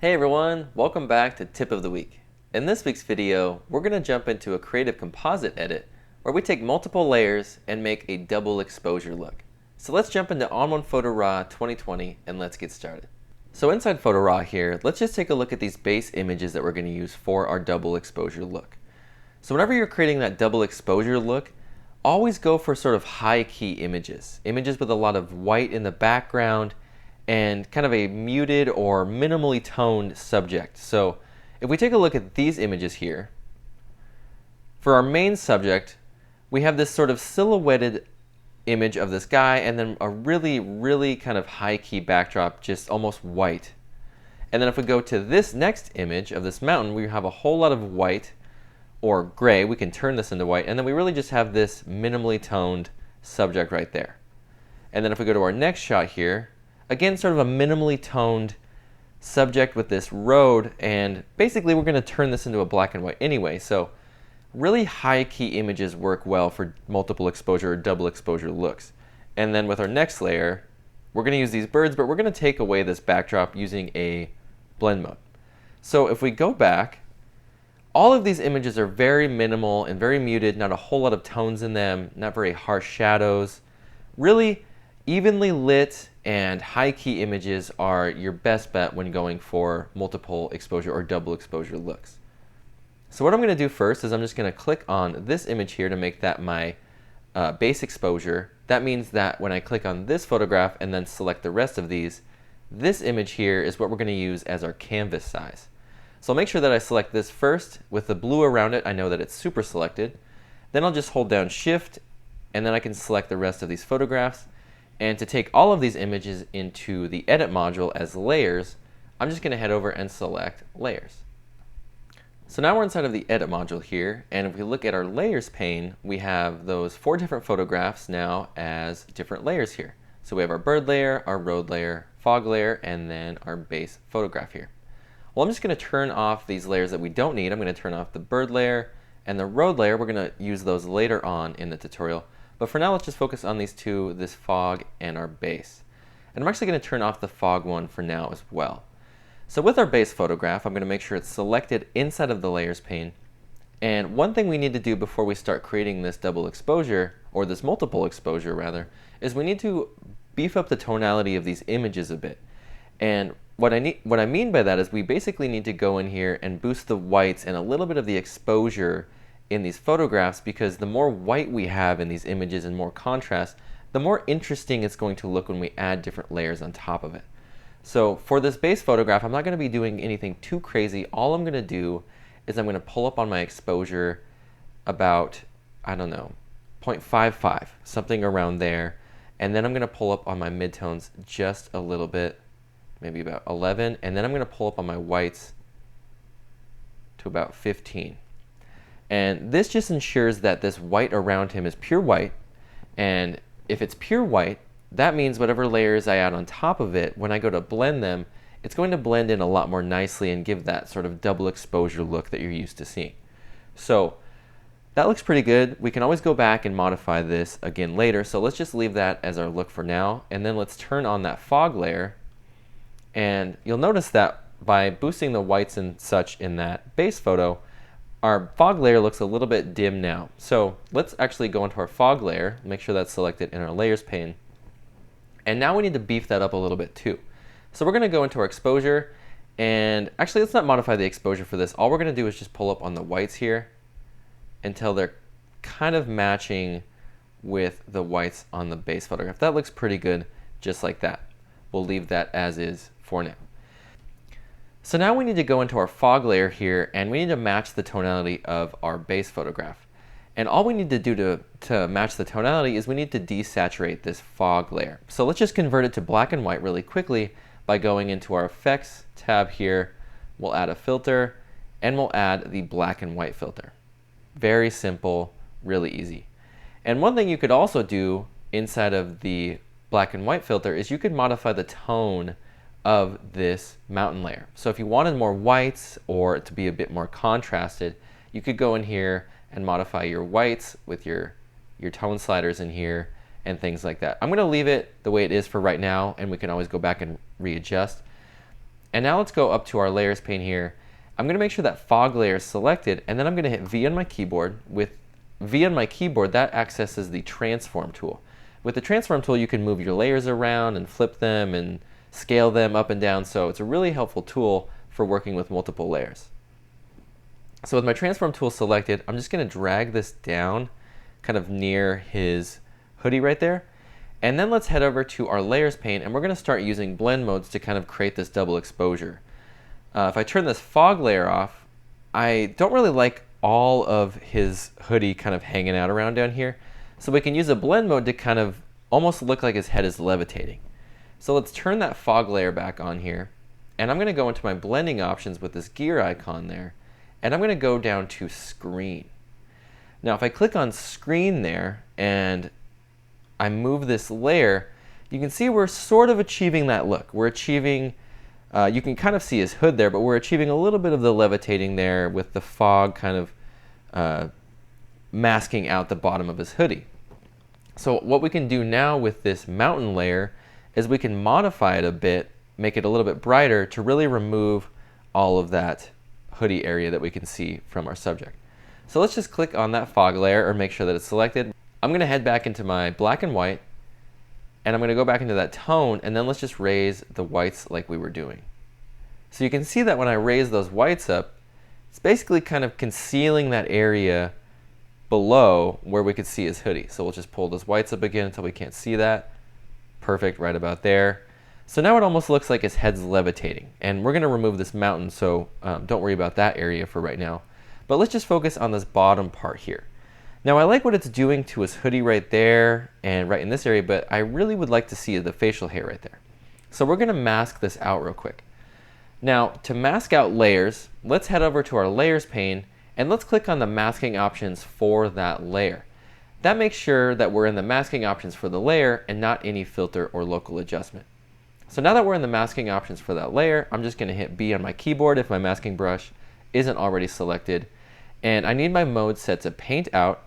Hey everyone, welcome back to Tip of the Week. In this week's video, we're going to jump into a creative composite edit where we take multiple layers and make a double exposure look. So let's jump into ON1 Photo RAW 2020 and let's get started. So inside Photo RAW here, let's just take a look at these base images that we're going to use for our double exposure look. So whenever you're creating that double exposure look, always go for sort of high key images. Images with a lot of white in the background and kind of a muted or minimally toned subject. So if we take a look at these images here, for our main subject, we have this sort of silhouetted image of this guy and then a really kind of high key backdrop, just almost white. And then if we go to this next image of this mountain, we have a whole lot of white or gray. We can turn this into white, and then we really just have this minimally toned subject right there. And then if we go to our next shot here, again, sort of a minimally toned subject with this road, and basically we're going to turn this into a black and white anyway. So really high key images work well for multiple exposure or double exposure looks. And then with our next layer, we're going to use these birds, but we're going to take away this backdrop using a blend mode. So if we go back, all of these images are very minimal and very muted, not a whole lot of tones in them, not very harsh shadows. Really evenly lit and high key images are your best bet when going for multiple exposure or double exposure looks. So what I'm going to do first is I'm just going to click on this image here to make that my base exposure. That means that when I click on this photograph and then select the rest of these, this image here is what we're going to use as our canvas size. So I'll make sure that I select this first. With the blue around it, I know that it's super selected. Then I'll just hold down Shift, and then I can select the rest of these photographs. And to take all of these images into the Edit module as layers, I'm just going to head over and select Layers. So now we're inside of the Edit module here, and if we look at our Layers pane, we have those 4 different photographs now as different layers here. So we have our bird layer, our road layer, fog layer, and then our base photograph here. Well, I'm just going to turn off these layers that we don't need. I'm going to turn off the bird layer and the road layer. We're going to use those later on in the tutorial. But for now, let's just focus on these two, this fog and our base. And I'm actually going to turn off the fog one for now as well. So with our base photograph, I'm going to make sure it's selected inside of the layers pane. And one thing we need to do before we start creating this double exposure, or this multiple exposure rather, is we need to beef up the tonality of these images a bit. And what I mean by that is we basically need to go in here and boost the whites and a little bit of the exposure in these photographs, because the more white we have in these images and more contrast, the more interesting it's going to look when we add different layers on top of it. So for this base photograph, I'm not going to be doing anything too crazy. All I'm going to do is I'm going to pull up on my exposure about, I don't know, 0.55, something around there. And then I'm going to pull up on my midtones just a little bit, maybe about 11, and then I'm going to pull up on my whites to about 15. And this just ensures that this white around him is pure white, and if it's pure white, that means whatever layers I add on top of it, when I go to blend them, it's going to blend in a lot more nicely and give that sort of double exposure look that you're used to seeing. So that looks pretty good. We can always go back and modify this again later, so let's just leave that as our look for now, and then let's turn on that fog layer. And you'll notice that by boosting the whites and such in that base photo, our fog layer looks a little bit dim now. So let's actually go into our fog layer, make sure that's selected in our layers pane. And now we need to beef that up a little bit too. So we're going to go into our exposure, and actually let's not modify the exposure for this. All we're going to do is just pull up on the whites here until they're kind of matching with the whites on the base photograph. That looks pretty good just like that. We'll leave that as is for now. So now we need to go into our fog layer here, and we need to match the tonality of our base photograph. And all we need to do to match the tonality is we need to desaturate this fog layer. So let's just convert it to black and white really quickly by going into our effects tab here. We'll add a filter, and we'll add the black and white filter. Very simple, really easy. And one thing you could also do inside of the black and white filter is you could modify the tone of this mountain layer. So if you wanted more whites or to be a bit more contrasted, you could go in here and modify your whites with your tone sliders in here and things like that. I'm going to leave it the way it is for right now, and we can always go back and readjust. And now let's go up to our layers pane here. I'm going to make sure that fog layer is selected, and then I'm going to hit V on my keyboard. With V on my keyboard, that accesses the transform tool. With the transform tool, you can move your layers around and flip them and scale them up and down, so it's a really helpful tool for working with multiple layers. So with my transform tool selected, I'm just going to drag this down kind of near his hoodie right there. And then let's head over to our layers pane, and we're going to start using blend modes to kind of create this double exposure. If I turn this fog layer off, I don't really like all of his hoodie kind of hanging out around down here. So we can use a blend mode to kind of almost look like his head is levitating. So let's turn that fog layer back on here. And I'm going to go into my blending options with this gear icon there. And I'm going to go down to screen. Now if I click on screen there and I move this layer, you can see we're sort of achieving that look. We're achieving, you can kind of see his hood there, but we're achieving a little bit of the levitating there with the fog kind of masking out the bottom of his hoodie. So what we can do now with this mountain layer is we can modify it a bit, make it a little bit brighter to really remove all of that hoodie area that we can see from our subject. So let's just click on that fog layer or make sure that it's selected. I'm going to head back into my black and white, and I'm going to go back into that tone, and then let's just raise the whites like we were doing. So you can see that when I raise those whites up, it's basically kind of concealing that area below where we could see his hoodie. So we'll just pull those whites up again until we can't see that. Perfect, right about there. So now it almost looks like his head's levitating, and we're going to remove this mountain, so don't worry about that area for right now. But let's just focus on this bottom part here. Now I like what it's doing to his hoodie right there and right in this area, but I really would like to see the facial hair right there. So we're going to mask this out real quick. Now to mask out layers, let's head over to our layers pane and let's click on the masking options for that layer. That makes sure that we're in the masking options for the layer and not any filter or local adjustment. So now that we're in the masking options for that layer, I'm just going to hit B on my keyboard if my masking brush isn't already selected. And I need my mode set to paint out.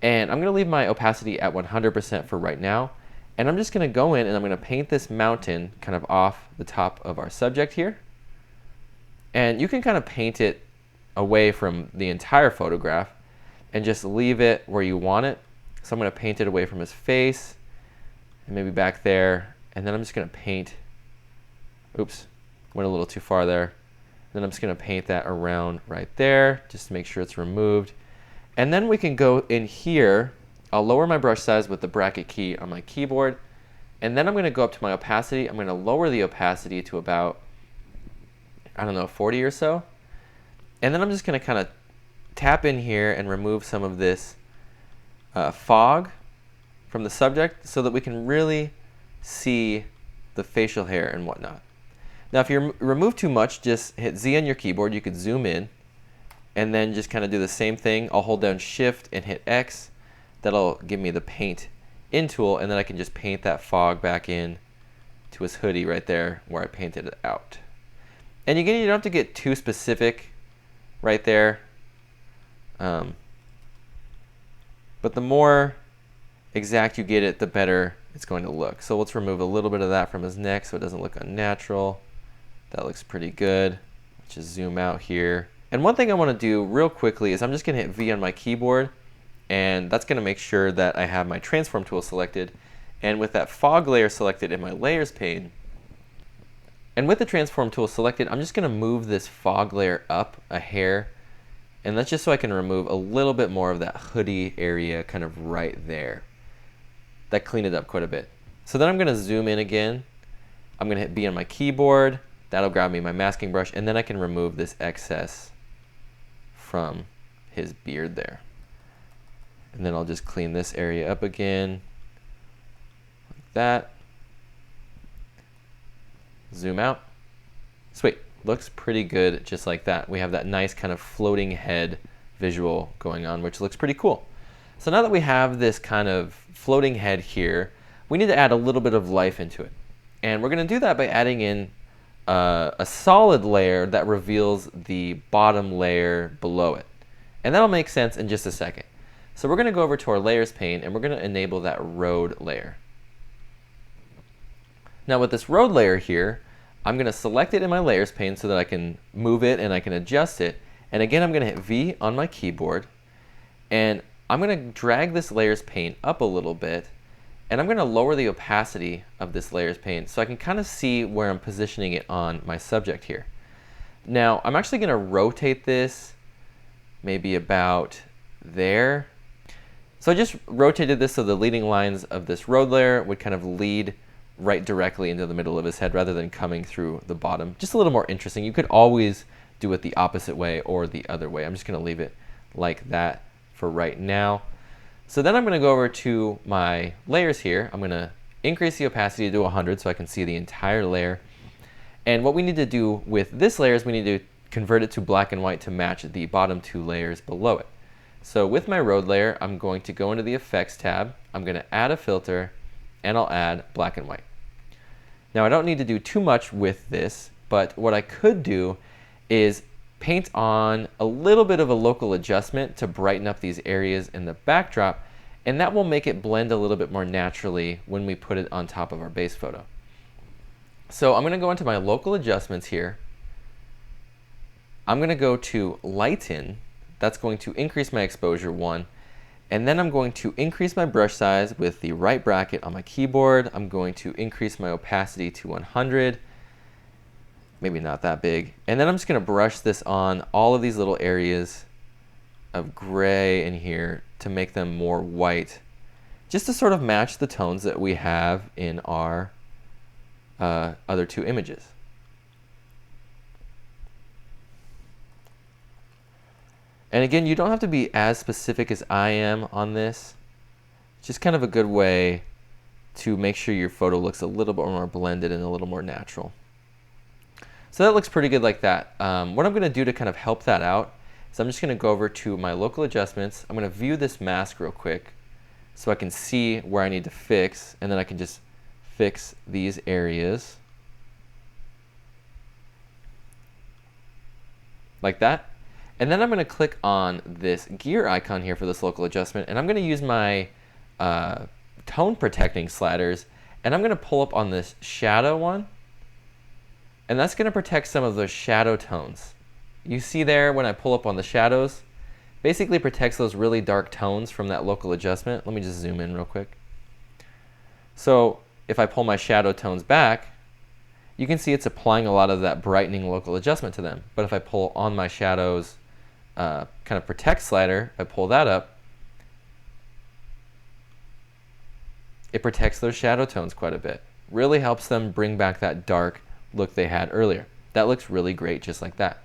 And I'm going to leave my opacity at 100% for right now. And I'm just going to go in and I'm going to paint this mountain kind of off the top of our subject here. And you can kind of paint it away from the entire photograph and just leave it where you want it. So I'm going to paint it away from his face and maybe back there. And then I'm just going to paint, oops, went a little too far there. Then I'm just going to paint that around right there just to make sure it's removed. And then we can go in here. I'll lower my brush size with the bracket key on my keyboard. And then I'm going to go up to my opacity. I'm going to lower the opacity to about, I don't know, 40 or so. And then I'm just going to kind of tap in here and remove some of this fog from the subject so that we can really see the facial hair and whatnot. Now if you remove too much, just hit Z on your keyboard. You could zoom in and then just kind of do the same thing. I'll hold down Shift and hit X. That'll give me the paint in tool, and then I can just paint that fog back in to his hoodie right there where I painted it out. And again, you don't have to get too specific right there. But the more exact you get it, the better it's going to look. So let's remove a little bit of that from his neck so it doesn't look unnatural. That looks pretty good. Let's just zoom out here. And one thing I want to do real quickly is I'm just going to hit V on my keyboard, and that's going to make sure that I have my transform tool selected. And with that fog layer selected in my layers pane, and with the transform tool selected, I'm just going to move this fog layer up a hair. And that's just so I can remove a little bit more of that hoodie area kind of right there. That cleaned it up quite a bit. So then I'm going to zoom in again. I'm going to hit B on my keyboard. That'll grab me my masking brush, and then I can remove this excess from his beard there. And then I'll just clean this area up again, like that. Zoom out. Sweet. Looks pretty good just like that. We have that nice kind of floating head visual going on, which looks pretty cool. So now that we have this kind of floating head here, we need to add a little bit of life into it. And we're going to do that by adding in a solid layer that reveals the bottom layer below it. And that'll make sense in just a second. So we're going to go over to our layers pane and we're going to enable that road layer. Now with this road layer here, I'm going to select it in my layers pane so that I can move it and I can adjust it. And again, I'm going to hit V on my keyboard, and I'm going to drag this layers pane up a little bit, and I'm going to lower the opacity of this layers pane so I can kind of see where I'm positioning it on my subject here. Now, I'm actually going to rotate this maybe about there. So I just rotated this so the leading lines of this road layer would kind of lead right directly into the middle of his head rather than coming through the bottom. Just a little more interesting. You could always do it the opposite way or the other way. I'm just going to leave it like that for right now. So then I'm going to go over to my layers here. I'm going to increase the opacity to 100 so I can see the entire layer. And what we need to do with this layer is we need to convert it to black and white to match the bottom two layers below it. So with my road layer, I'm going to go into the effects tab. I'm going to add a filter, and I'll add black and white. Now I don't need to do too much with this, but what I could do is paint on a little bit of a local adjustment to brighten up these areas in the backdrop, and that will make it blend a little bit more naturally when we put it on top of our base photo. So I'm going to go into my local adjustments here. I'm going to go to lighten. That's going to increase my exposure 1. And then I'm going to increase my brush size with the right bracket on my keyboard. I'm going to increase my opacity to 100. Maybe not that big. And then I'm just going to brush this on all of these little areas of gray in here to make them more white, just to sort of match the tones that we have in our other two images. And again, you don't have to be as specific as I am on this. It's just kind of a good way to make sure your photo looks a little bit more blended and a little more natural. So that looks pretty good like that. What I'm going to do to kind of help that out is I'm just going to go over to my local adjustments. I'm going to view this mask real quick so I can see where I need to fix, and then I can just fix these areas like that. And then I'm going to click on this gear icon here for this local adjustment, and I'm going to use my tone protecting sliders, and I'm going to pull up on this shadow one, and that's going to protect some of those shadow tones. You see there when I pull up on the shadows, basically protects those really dark tones from that local adjustment. Let me just zoom in real quick. So if I pull my shadow tones back, you can see it's applying a lot of that brightening local adjustment to them. But if I pull on my shadows kind of protect slider, I pull that up, it protects those shadow tones quite a bit. Really helps them bring back that dark look they had earlier. That looks really great just like that.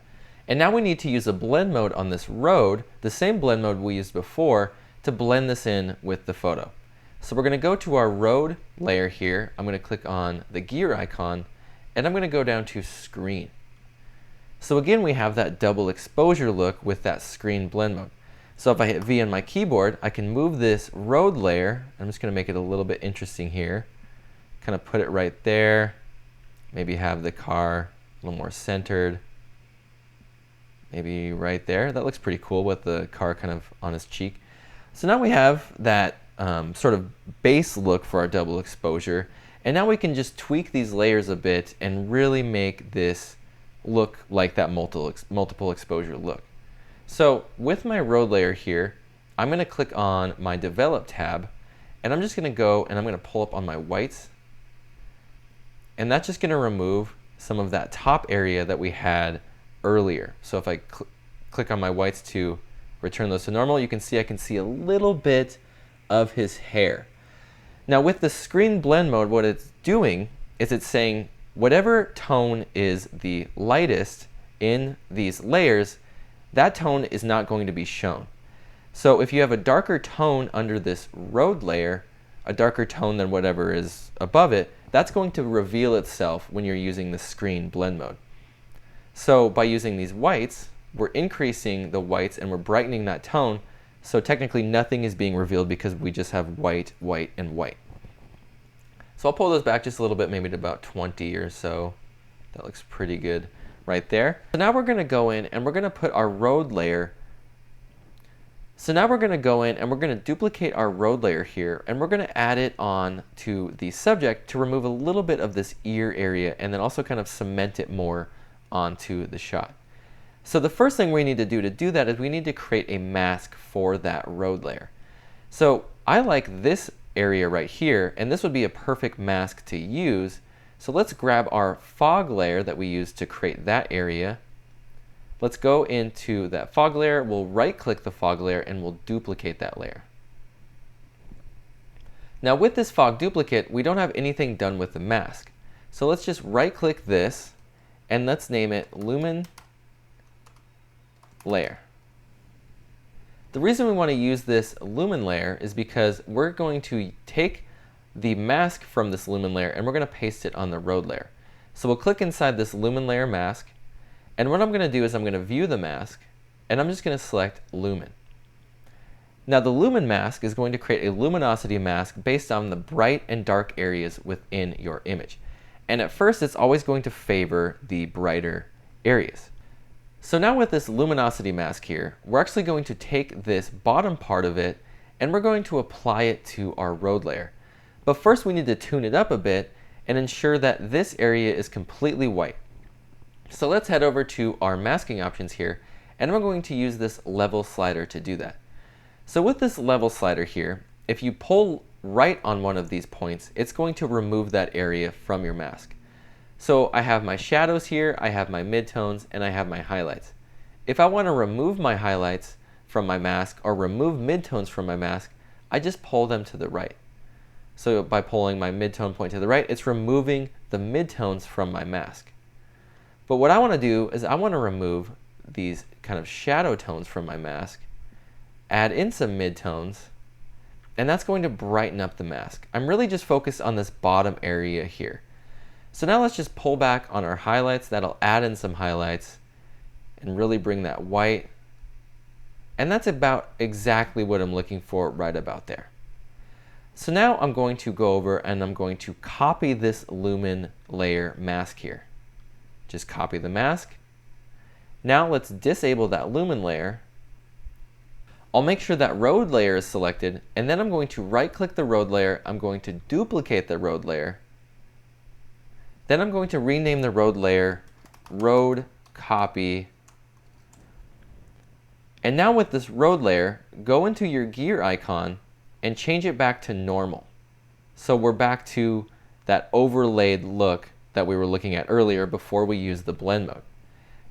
And now we need to use a blend mode on this road, the same blend mode we used before, to blend this in with the photo. So we're going to go to our road layer here. I'm going to click on the gear icon, and I'm going to go down to screen. So again, we have that double exposure look with that screen blend mode. So if I hit V on my keyboard, I can move this road layer. I'm just going to make it a little bit interesting here. Kind of put it right there. Maybe have the car a little more centered. Maybe right there. That looks pretty cool with the car kind of on his cheek. So now we have that sort of base look for our double exposure. And now we can just tweak these layers a bit and really make this look like that multiple exposure look. So with my road layer here, I'm going to click on my Develop tab, and I'm just going to go and I'm going to pull up on my whites. And that's just going to remove some of that top area that we had earlier. So if I click on my whites to return those to normal, you can see I can see a little bit of his hair. Now with the screen blend mode, what it's doing is it's saying whatever tone is the lightest in these layers, that tone is not going to be shown. So if you have a darker tone under this road layer, a darker tone than whatever is above it, that's going to reveal itself when you're using the screen blend mode. So by using these whites, we're increasing the whites and we're brightening that tone, so technically nothing is being revealed because we just have white, white, and white. So I'll pull those back just a little bit, maybe to about 20 or so. That looks pretty good right there. So now we're going to go in and we're going to put our road layer So now we're going to go in and we're going to duplicate our road layer here, and we're going to add it on to the subject to remove a little bit of this ear area and then also kind of cement it more onto the shot. So the first thing we need to do that is we need to create a mask for that road layer. So I like this area right here, and this would be a perfect mask to use. So let's grab our fog layer that we used to create that area. Let's go into that fog layer, we'll right-click the fog layer, and we'll duplicate that layer. Now with this fog duplicate, we don't have anything done with the mask. So let's just right-click this, and let's name it Lumen Layer. The reason we want to use this lumen layer is because we're going to take the mask from this lumen layer and we're going to paste it on the road layer. So we'll click inside this lumen layer mask, and what I'm going to do is I'm going to view the mask, and I'm just going to select lumen. Now the lumen mask is going to create a luminosity mask based on the bright and dark areas within your image. And at first it's always going to favor the brighter areas. So now with this luminosity mask here, we're actually going to take this bottom part of it and we're going to apply it to our road layer. But first we need to tune it up a bit and ensure that this area is completely white. So let's head over to our masking options here, and we're going to use this level slider to do that. So with this level slider here, if you pull right on one of these points, it's going to remove that area from your mask. So I have my shadows here, I have my midtones, and I have my highlights. If I want to remove my highlights from my mask or remove midtones from my mask, I just pull them to the right. So by pulling my midtone point to the right, it's removing the midtones from my mask. But what I want to do is I want to remove these kind of shadow tones from my mask, add in some midtones, and that's going to brighten up the mask. I'm really just focused on this bottom area here. So now let's just pull back on our highlights. That'll add in some highlights and really bring that white. And that's about exactly what I'm looking for right about there. So now I'm going to go over and I'm going to copy this lumen layer mask here. Just copy the mask. Now let's disable that lumen layer. I'll make sure that road layer is selected, and then I'm going to right-click the road layer. I'm going to duplicate the road layer. Then I'm going to rename the road layer Road Copy. And now with this road layer, go into your gear icon and change it back to normal. So we're back to that overlaid look that we were looking at earlier before we used the blend mode.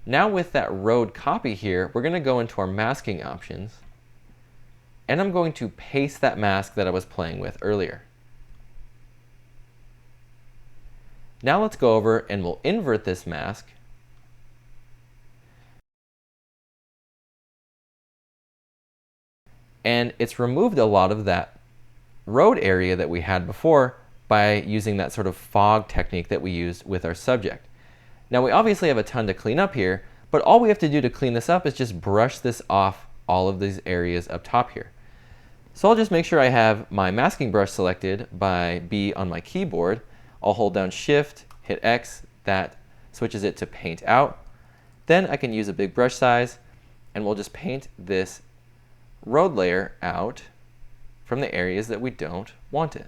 Now with that road copy here, we're going to go into our masking options, and I'm going to paste that mask that I was playing with earlier. Now let's go over and we'll invert this mask. And it's removed a lot of that road area that we had before by using that sort of fog technique that we used with our subject. Now we obviously have a ton to clean up here, but all we have to do to clean this up is just brush this off all of these areas up top here. So I'll just make sure I have my masking brush selected by B on my keyboard. I'll hold down Shift, hit X, that switches it to paint out. Then I can use a big brush size, and we'll just paint this road layer out from the areas that we don't want it.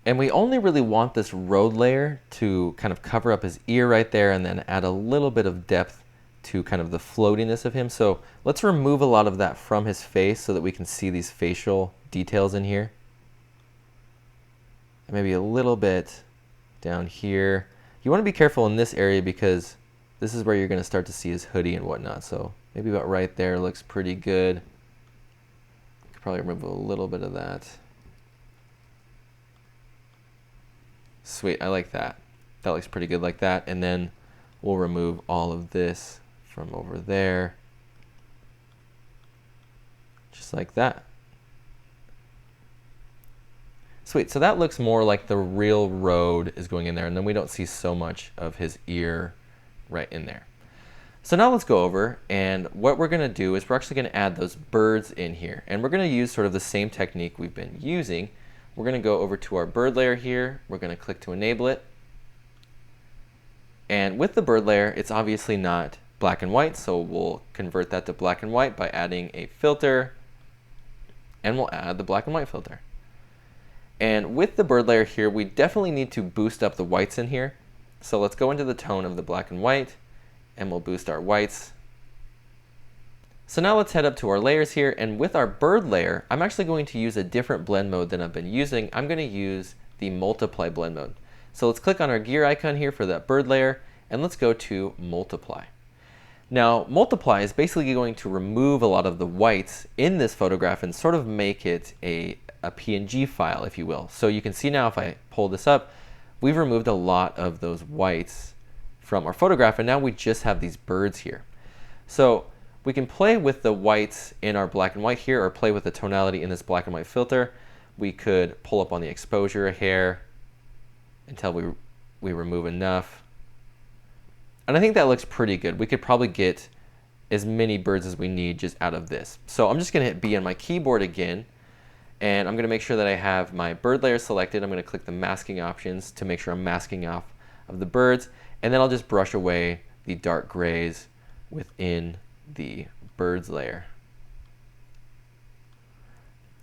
And we only really want this road layer to kind of cover up his ear right there and then add a little bit of depth to kind of the floatiness of him. So let's remove a lot of that from his face so that we can see these facial details in here. And maybe a little bit down here. You want to be careful in this area because this is where you're going to start to see his hoodie and whatnot. So maybe about right there looks pretty good. Could probably remove a little bit of that. Sweet, I like that. That looks pretty good like that. And then we'll remove all of this from over there. Just like that. Sweet, so that looks more like the real road is going in there, and then we don't see so much of his ear right in there. So now let's go over, and what we're going to do is we're actually going to add those birds in here, and we're going to use sort of the same technique we've been using. We're going to go over to our bird layer here. We're going to click to enable it. And with the bird layer, it's obviously not black and white, so we'll convert that to black and white by adding a filter, and we'll add the black and white filter. And with the bird layer here, we definitely need to boost up the whites in here. So let's go into the tone of the black and white, and we'll boost our whites. So now let's head up to our layers here, and with our bird layer, I'm actually going to use a different blend mode than I've been using. I'm going to use the multiply blend mode. So let's click on our gear icon here for that bird layer, and let's go to multiply. Now, multiply is basically going to remove a lot of the whites in this photograph and sort of make it a PNG file, if you will. So you can see now if I pull this up, we've removed a lot of those whites from our photograph, and now we just have these birds here. So we can play with the whites in our black and white here, or play with the tonality in this black and white filter. We could pull up on the exposure a hair until we remove enough. And I think that looks pretty good. We could probably get as many birds as we need just out of this. So I'm just going to hit B on my keyboard again, and I'm going to make sure that I have my bird layer selected. I'm going to click the masking options to make sure I'm masking off of the birds, and then I'll just brush away the dark grays within the birds layer.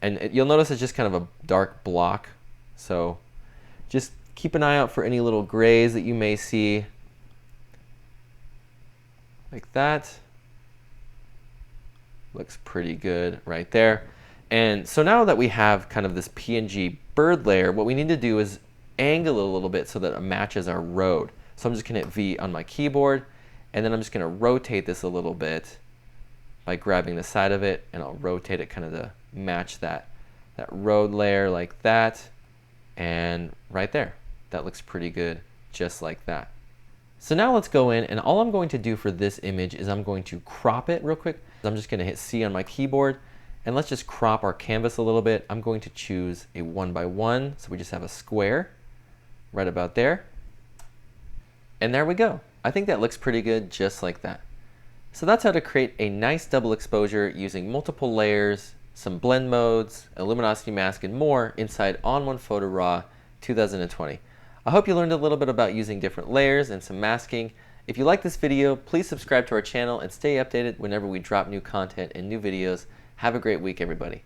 And you'll notice it's just kind of a dark block, so just keep an eye out for any little grays that you may see, like that. Looks pretty good right there. And so now that we have kind of this PNG bird layer, what we need to do is angle it a little bit so that it matches our road. So I'm just going to hit V on my keyboard, and then I'm just going to rotate this a little bit by grabbing the side of it, and I'll rotate it kind of to match that road layer like that. And right there, that looks pretty good, just like that. So now let's go in, and all I'm going to do for this image is I'm going to crop it real quick. I'm just going to hit C on my keyboard, and let's just crop our canvas a little bit. I'm going to choose a 1x1, so we just have a square right about there. And there we go. I think that looks pretty good, just like that. So that's how to create a nice double exposure using multiple layers, some blend modes, a luminosity mask, and more inside ON1 Photo RAW 2020. I hope you learned a little bit about using different layers and some masking. If you like this video, please subscribe to our channel and stay updated whenever we drop new content and new videos. Have a great week, everybody.